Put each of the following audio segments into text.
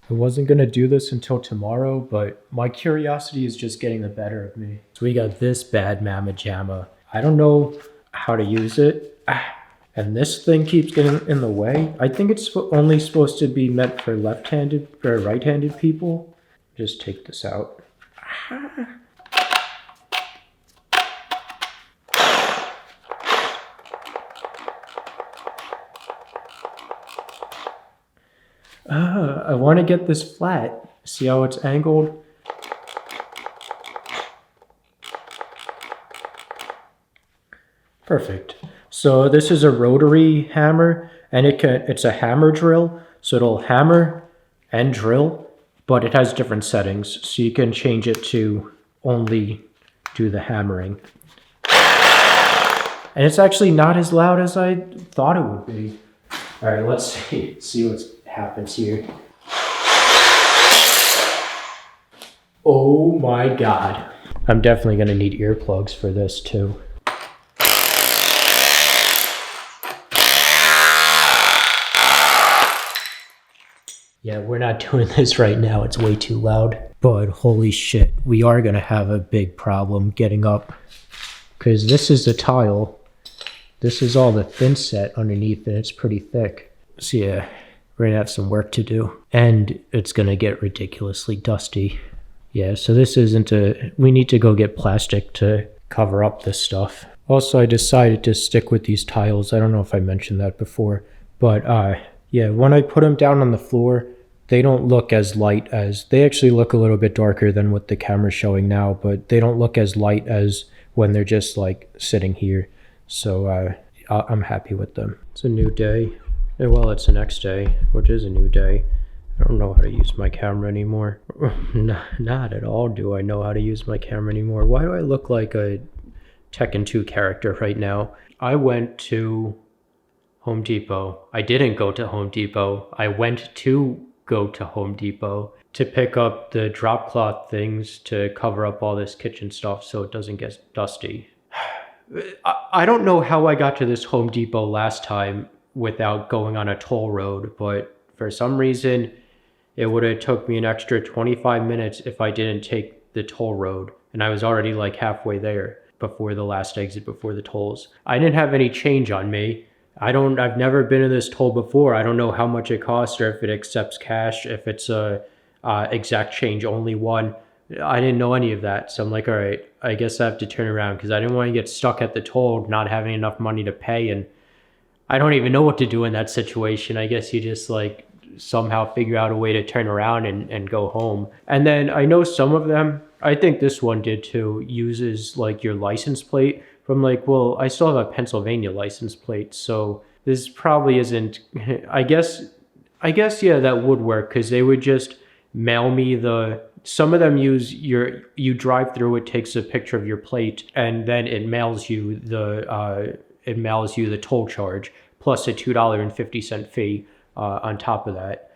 I wasn't gonna do this until tomorrow, but my curiosity is just getting the better of me. So we got this bad mamma jamma. I don't know how to use it. And this thing keeps getting in the way. I think it's only supposed to be meant for left-handed or right-handed people. Just take this out. I want to get this flat. See how it's angled? Perfect. So this is a rotary hammer, and it's a hammer drill, so it'll hammer and drill, but it has different settings, so you can change it to only do the hammering. And it's actually not as loud as I thought it would be. All right, let's see what happens here. Oh my God. I'm definitely gonna need earplugs for this too. Yeah, we're not doing this right now. It's way too loud. But holy shit, we are gonna have a big problem getting up. Because this is the tile. This is all the thin set underneath, and it's pretty thick. So yeah, we're gonna have some work to do. And it's gonna get ridiculously dusty. Yeah, so this isn't we need to go get plastic to cover up this stuff. Also, I decided to stick with these tiles. I don't know if I mentioned that before, but yeah, when I put them down on the floor, they don't look as light as, they actually look a little bit darker than what the camera's showing now, but they don't look as light as when they're just like sitting here. So I'm happy with them. It's a new day. Well, it's the next day, which is a new day. I don't know how to use my camera anymore. Not at all do I know how to use my camera anymore. Why do I look like a Tekken 2 character right now? I went to Home Depot. I didn't go to Home Depot. I went to go to Home Depot to pick up the drop cloth things to cover up all this kitchen stuff so it doesn't get dusty. I don't know how I got to this Home Depot last time without going on a toll road, but for some reason it would have took me an extra 25 minutes if I didn't take the toll road, and I was already like halfway there before the last exit before the tolls. I didn't have any change on me. I've never been in this toll before. I don't know how much it costs or if it accepts cash, if it's a exact change only one. I didn't know any of that. So I'm like, all right, I guess I have to turn around because I didn't want to get stuck at the toll, not having enough money to pay. And I don't even know what to do in that situation. I guess you just like somehow figure out a way to turn around and go home. And then I know some of them, I think this one did too, uses like your license plate. From like, well, I still have a Pennsylvania license plate, so this probably isn't, I guess, yeah, that would work, because they would just mail me some of them use you drive through, it takes a picture of your plate, and then it mails you the toll charge, plus a $2.50 fee on top of that,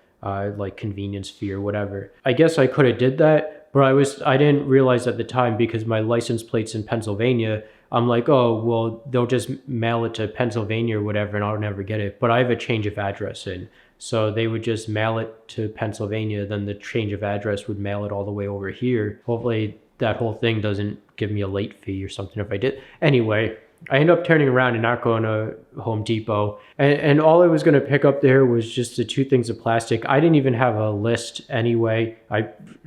like convenience fee or whatever. I guess I could have did that, but I didn't realize at the time, because my license plate's in Pennsylvania. I'm like, oh, well, they'll just mail it to Pennsylvania or whatever, and I'll never get it. But I have a change of address in. So they would just mail it to Pennsylvania, then the change of address would mail it all the way over here. Hopefully that whole thing doesn't give me a late fee or something if I did. Anyway, I ended up turning around and not going to Home Depot. And all I was going to pick up there was just the 2 things of plastic. I didn't even have a list anyway.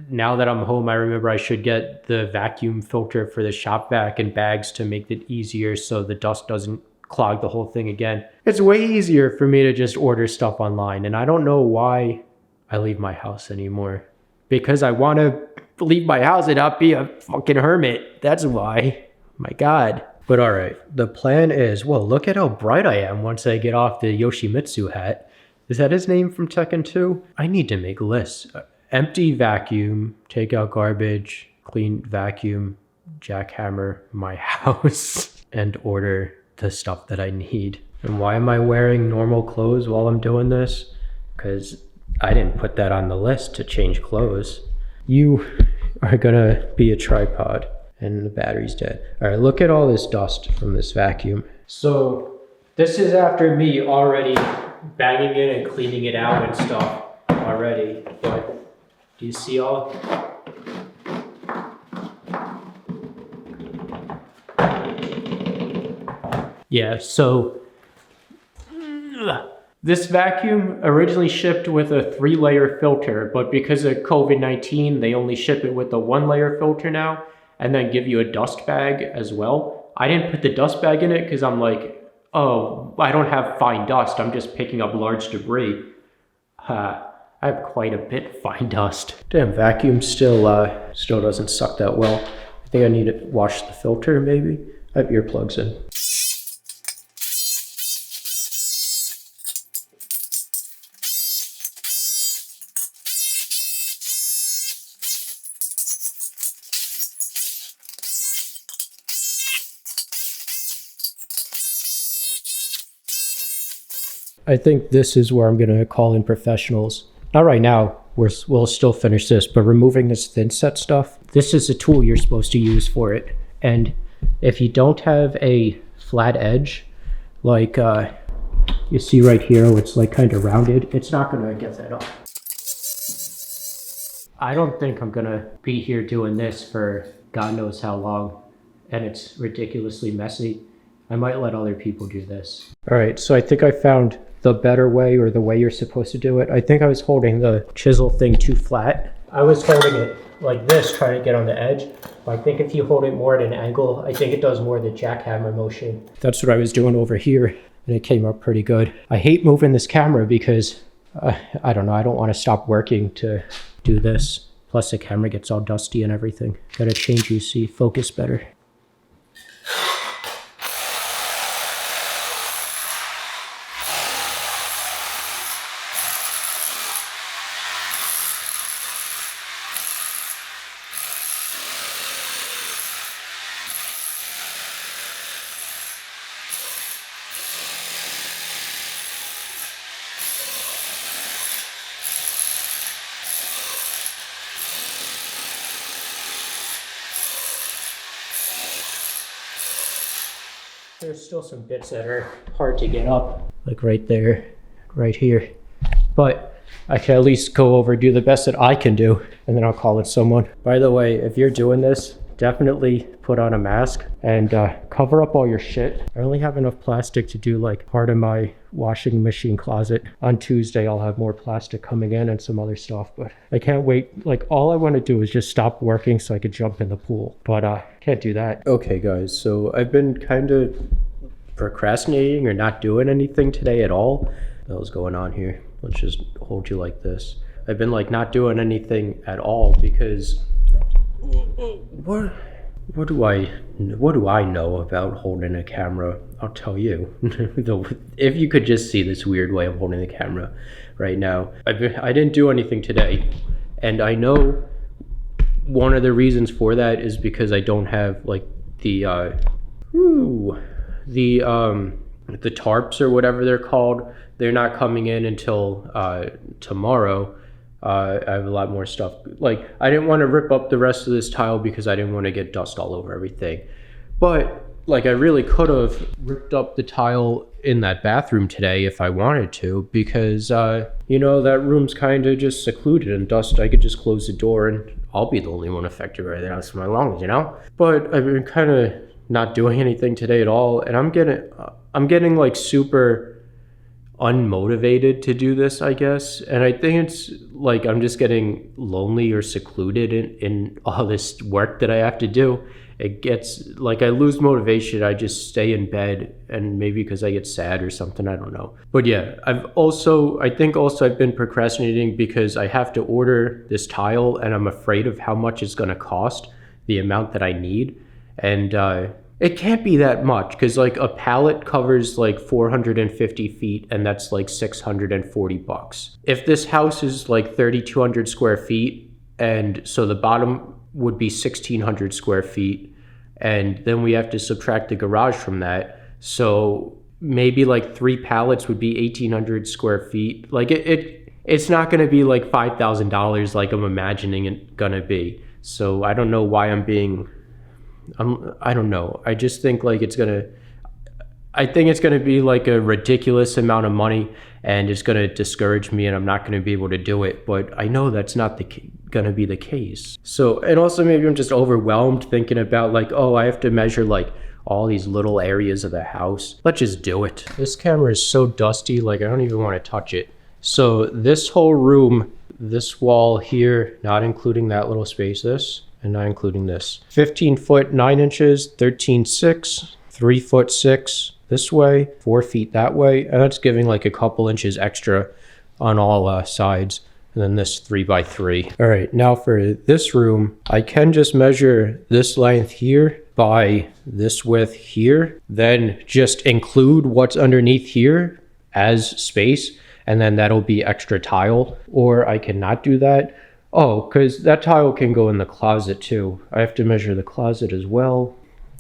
Now that I'm home, I remember I should get the vacuum filter for the shop vac and bags to make it easier so the dust doesn't clog the whole thing again. It's way easier for me to just order stuff online. And I don't know why I leave my house anymore. Because I want to leave my house and not be a fucking hermit. That's why. My God. But all right, the plan is, well, look at how bright I am once I get off the Yoshimitsu hat. Is that his name from Tekken 2? I need to make lists. Empty vacuum, take out garbage, clean vacuum, jackhammer my house, and order the stuff that I need. And why am I wearing normal clothes while I'm doing this? Because I didn't put that on the list to change clothes. You are gonna be a tripod. And the battery's dead. All right, look at all this dust from this vacuum. So this is after me already banging it and cleaning it out and stuff. already, but do you see all? Yeah, so this vacuum originally shipped with a 3-layer filter, but because of COVID-19, they only ship it with a 1-layer filter now, and then give you a dust bag as well. I didn't put the dust bag in it because I'm like, oh, I don't have fine dust. I'm just picking up large debris. I have quite a bit of fine dust. Damn, vacuum still doesn't suck that well. I think I need to wash the filter maybe. I have earplugs in. I think this is where I'm going to call in professionals. Not right now, we'll still finish this, but removing this thin set stuff, this is a tool you're supposed to use for it. And if you don't have a flat edge, like you see right here, where it's like kind of rounded, it's not going to get that off. I don't think I'm going to be here doing this for God knows how long, and it's ridiculously messy. I might let other people do this. All right, so I think I found the better way, or the way you're supposed to do it. I think I was holding the chisel thing too flat. I was holding it like this, trying to get on the edge. But I think if you hold it more at an angle, I think it does more of the jackhammer motion. That's what I was doing over here, and it came up pretty good. I hate moving this camera because, I don't know, I don't want to stop working to do this. Plus the camera gets all dusty and everything. Gotta change, you see, focus better. There's still some bits that are hard to get up, like right there, right here. But I can at least go over, do the best that I can do, and then I'll call it someone. By the way, if you're doing this, definitely put on a mask and cover up all your shit. I only have enough plastic to do like part of my washing machine closet. On Tuesday, I'll have more plastic coming in and some other stuff, but I can't wait. Like, all I want to do is just stop working so I could jump in the pool, but can't do that. Okay guys, so I've been kind of procrastinating or not doing anything today at all. What was going on here? Let's just hold you like this. I've been like not doing anything at all because what do I know about holding a camera? I'll tell you. If you could just see this weird way I'm holding the camera right now. I didn't do anything today, and I know one of the reasons for that is because I don't have like the tarps or whatever they're called. They're not coming in until tomorrow. I have a lot more stuff. Like, I didn't want to rip up the rest of this tile because I didn't want to get dust all over everything. But like, I really could have ripped up the tile in that bathroom today if I wanted to, because you know, that room's kind of just secluded and dust. I could just close the door and I'll be the only one affected right now. That's my lungs, you know? But I've been kind of not doing anything today at all, and I'm getting like super unmotivated to do this, I guess. And I think it's like I'm just getting lonely or secluded in all this work that I have to do. It gets like I lose motivation. I just stay in bed, and maybe because I get sad or something, I don't know. But yeah, I think I've been procrastinating because I have to order this tile and I'm afraid of how much it's going to cost, the amount that I need. And it can't be that much, because like a pallet covers like 450 feet, and that's like $640. If this house is like 3,200 square feet, and so the bottom would be 1,600 square feet, and then we have to subtract the garage from that, so maybe like 3 pallets would be 1,800 square feet. Like it's not going to be like $5,000 like I'm imagining it gonna be. So I don't know why I don't know. I just think like I think it's going to be like a ridiculous amount of money and it's going to discourage me and I'm not going to be able to do it. But I know that's not going to be the case. So, and also maybe I'm just overwhelmed thinking about like, oh, I have to measure like all these little areas of the house. Let's just do it. This camera is so dusty, like I don't even want to touch it. So this whole room, this wall here, not including that little space, this, and not including this. 15 foot 9 inches, 13.6, 3 foot 6 this way, 4 feet that way, and that's giving like a couple inches extra on all sides. And then this 3x3. All right, now for this room, I can just measure this length here by this width here, then just include what's underneath here as space, and then that'll be extra tile. Or I cannot do that. Oh, because that tile can go in the closet too. I have to measure the closet as well.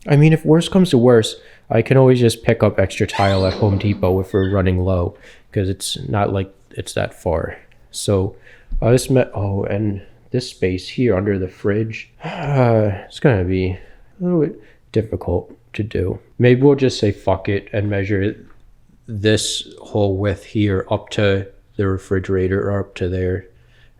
I mean, if worse comes to worse, I can always just pick up extra tile at Home Depot if we're running low, because it's not like it's that far. So oh, and this space here under the fridge, it's gonna be a little bit difficult to do. Maybe we'll just say fuck it and measure this whole width here up to the refrigerator or up to there,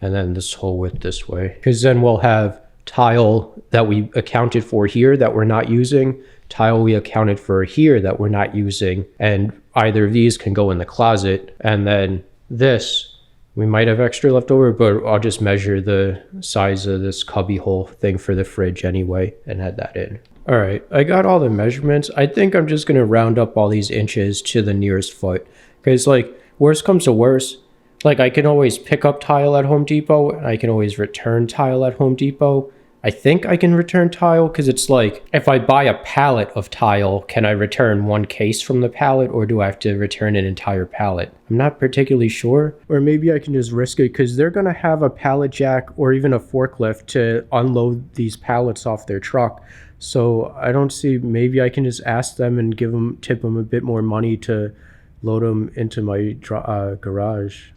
and then this whole width this way, because then we'll have tile that we accounted for here that we're not using, tile we accounted for here that we're not using, and either of these can go in the closet, and then this we might have extra left over, but I'll just measure the size of this cubby hole thing for the fridge anyway and add that in. All right, I got all the measurements. I think I'm just gonna round up all these inches to the nearest foot, because like worst comes to worst, like I can always pick up tile at Home Depot and I can always return tile at Home Depot. I think I can return tile because it's like, if I buy a pallet of tile, can I return one case from the pallet or do I have to return an entire pallet? I'm not particularly sure. Or maybe I can just risk it because they're going to have a pallet jack or even a forklift to unload these pallets off their truck. So I don't see, maybe I can just ask them and tip them a bit more money to load them into my garage.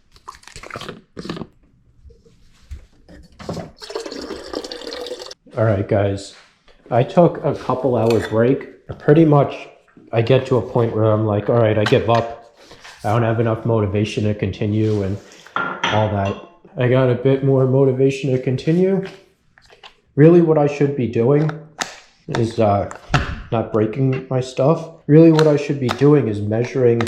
All right, guys, I took a couple hour break. Pretty much I get to a point where I'm like, all right, I give up. I don't have enough motivation to continue and all that. I got a bit more motivation to continue. Really what I should be doing is not breaking my stuff. Really what I should be doing is measuring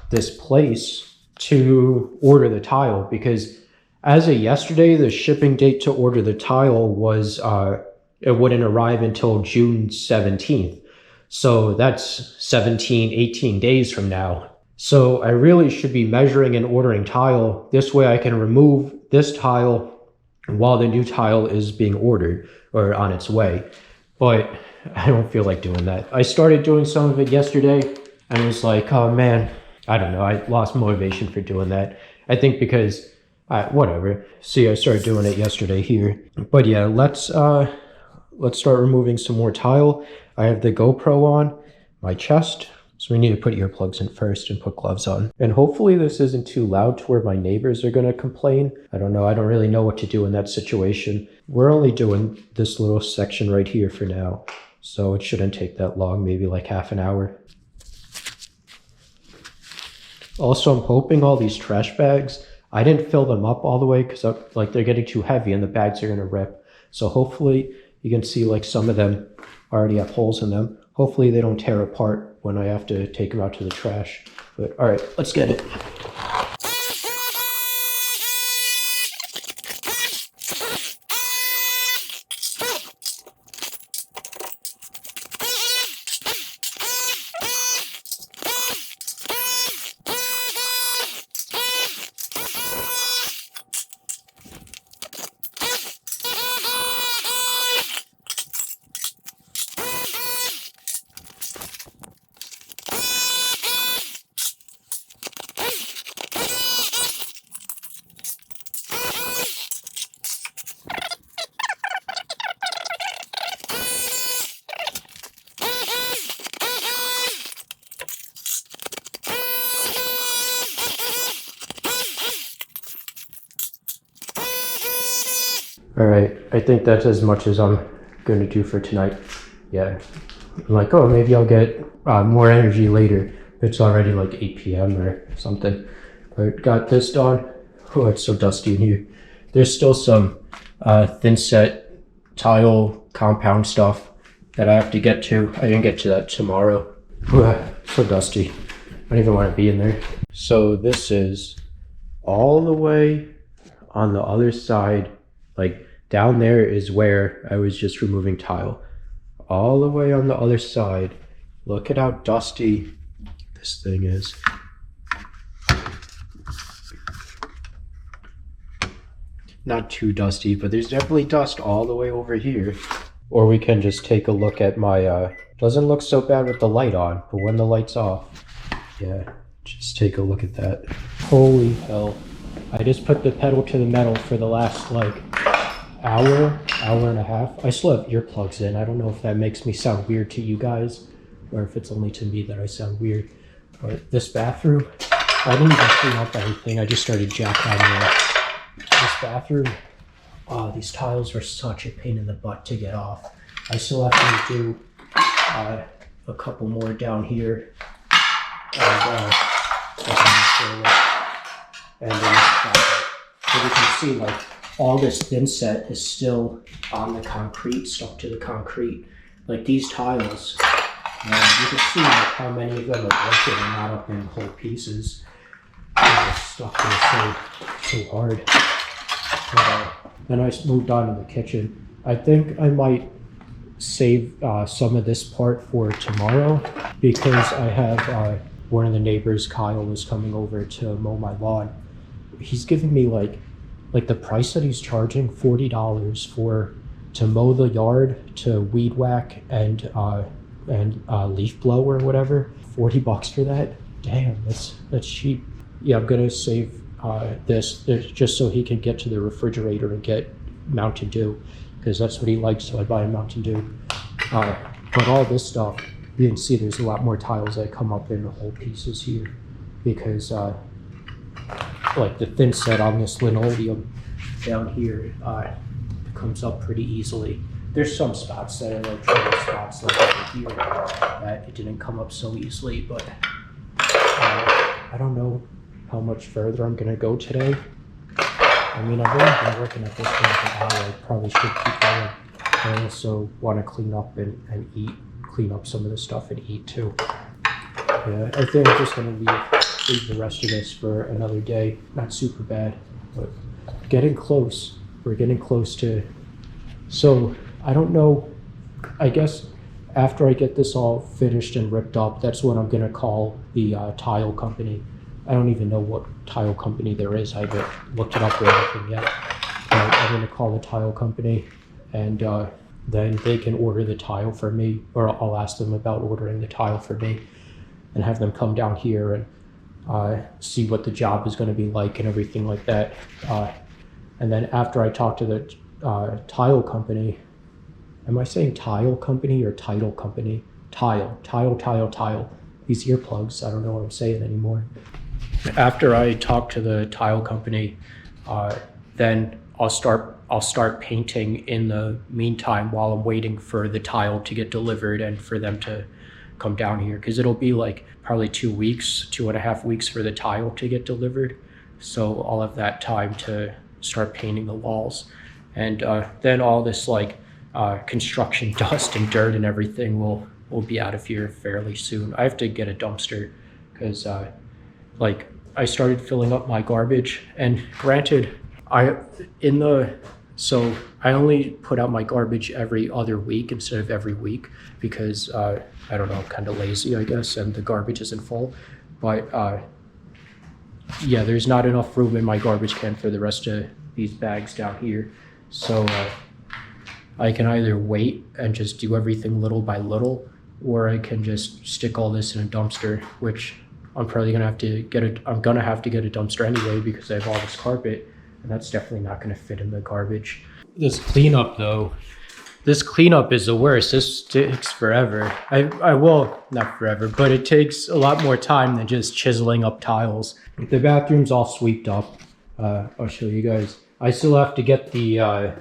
this place to order the tile, because as of yesterday, the shipping date to order the tile was, it wouldn't arrive until June 17th. So that's 17, 18 days from now. So I really should be measuring and ordering tile. This way I can remove this tile while the new tile is being ordered or on its way. But I don't feel like doing that. I started doing some of it yesterday and was like, oh man, I don't know. I lost motivation for doing that. I think because whatever. See, I started doing it yesterday here. But yeah, let's start removing some more tile. I have the GoPro on my chest, so we need to put earplugs in first and put gloves on. And hopefully this isn't too loud to where my neighbors are going to complain. I don't know. I don't really know what to do in that situation. We're only doing this little section right here for now, so it shouldn't take that long, maybe like half an hour. Also, I'm hoping all these trash bags, I didn't fill them up all the way because like they're getting too heavy and the bags are going to rip. So hopefully you can see like some of them already have holes in them. Hopefully they don't tear apart when I have to take them out to the trash. But all right, let's get it. All right, I think that's as much as I'm going to do for tonight. Yeah, I'm like, oh, maybe I'll get more energy later. It's already like 8 p.m. or something. But got this done. Oh, it's so dusty in here. There's still some thin set tile compound stuff that I have to get to. I didn't get to that tomorrow. So dusty. I don't even want to be in there. So this is all the way on the other side. Like down there is where I was just removing tile. All the way on the other side. Look at how dusty this thing is. Not too dusty, but there's definitely dust all the way over here. Or we can just take a look at my, doesn't look so bad with the light on, but when the light's off, yeah, just take a look at that. Holy hell. I just put the pedal to the metal for the last like hour and a half. I still have earplugs in. I don't know if that makes me sound weird to you guys, or if it's only to me that I sound weird. But this bathroom, I didn't even clean up anything. I just started jackhammering it. This bathroom, oh, these tiles are such a pain in the butt to get off. I still have to do a couple more down here. And then so you can see like all this thin set is still on the concrete, stuck to the concrete. Like these tiles, you can see like how many of them are broken and not up in whole pieces. They're stuck there so hard. Then I moved on to the kitchen. I think I might save some of this part for tomorrow because I have one of the neighbors, Kyle, is coming over to mow my lawn. He's giving me like the price that he's charging, $40 to mow the yard, to weed whack and leaf blow or whatever. $40 for that? Damn, that's cheap. Yeah, I'm gonna save this just so he can get to the refrigerator and get Mountain Dew because that's what he likes, so I buy him Mountain Dew. But all this stuff, you can see there's a lot more tiles that come up in whole pieces here because like the thin set on this linoleum down here comes up pretty easily. There's some spots that are like trouble spots like over here that it didn't come up so easily, but I don't know how much further I'm gonna go today. I mean, I've only been working at this for like an hour. I probably should keep going. I also want to clean up and eat, clean up some of the stuff and eat too. Yeah, I think I'm just gonna leave the rest of this for another day. Not super bad, but getting close. We're getting close to. So I don't know. I guess after I get this all finished and ripped up, that's what I'm gonna call the tile company. I don't even know what tile company there is. I haven't looked it up or anything yet. But I'm going to call the tile company and then they can order the tile for me, or I'll ask them about ordering the tile for me and have them come down here and see what the job is going to be like and everything like that. And then after I talk to the tile company, am I saying tile company or title company? Tile. These earplugs, I don't know what I'm saying anymore. After I talk to the tile company, then I'll start painting in the meantime while I'm waiting for the tile to get delivered and for them to come down here, because it'll be like probably 2.5 weeks for the tile to get delivered. So I'll have that time to start painting the walls, and then all this like construction dust and dirt and everything will be out of here fairly soon. I have to get a dumpster because like I started filling up my garbage, and granted I only put out my garbage every other week instead of every week because I don't know, I'm kind of lazy, I guess, and the garbage isn't full. But yeah, there's not enough room in my garbage can for the rest of these bags down here. So I can either wait and just do everything little by little, or I can just stick all this in a dumpster, which I'm probably gonna have to get I'm gonna have to get a dumpster anyway because I have all this carpet, and that's definitely not gonna fit in the garbage. This cleanup though, this cleanup is the worst. This takes forever. I will, not forever, but it takes a lot more time than just chiseling up tiles. The bathroom's all swept up. I'll show you guys. I still have to get the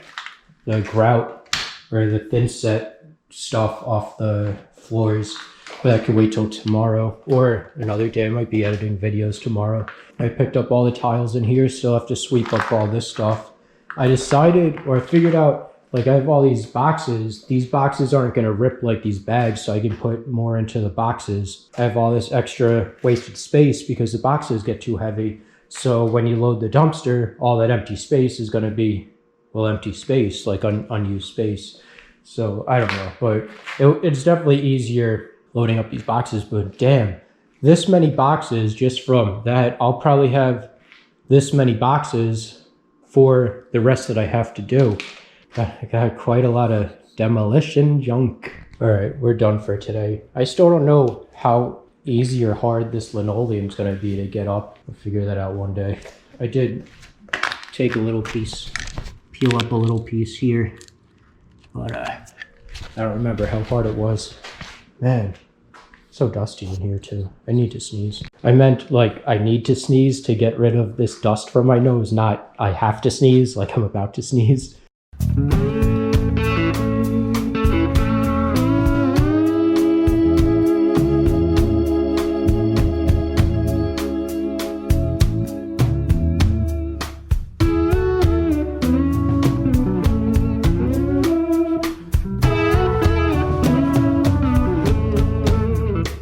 grout or the thin set stuff off the floors. But I could wait till tomorrow or another day. I might be editing videos tomorrow. I picked up all the tiles in here, still have to sweep up all this stuff. I decided, or I figured out, like I have all these boxes. These boxes aren't going to rip like these bags, so I can put more into the boxes. I have all this extra wasted space because the boxes get too heavy. So when you load the dumpster, all that empty space is going to be, well, empty space, like unused space. So I don't know, but it's definitely easier loading up these boxes. But damn, this many boxes just from that, I'll probably have this many boxes for the rest that I have to do. I got quite a lot of demolition junk. All right, we're done for today. I still don't know how easy or hard this linoleum is going to be to get up. I'll figure that out one day. I did take a little piece, peel up a little piece here, but I don't remember how hard it was. Man, so dusty in here too. I need to sneeze. I meant like I need to sneeze to get rid of this dust from my nose, not I have to sneeze like I'm about to sneeze.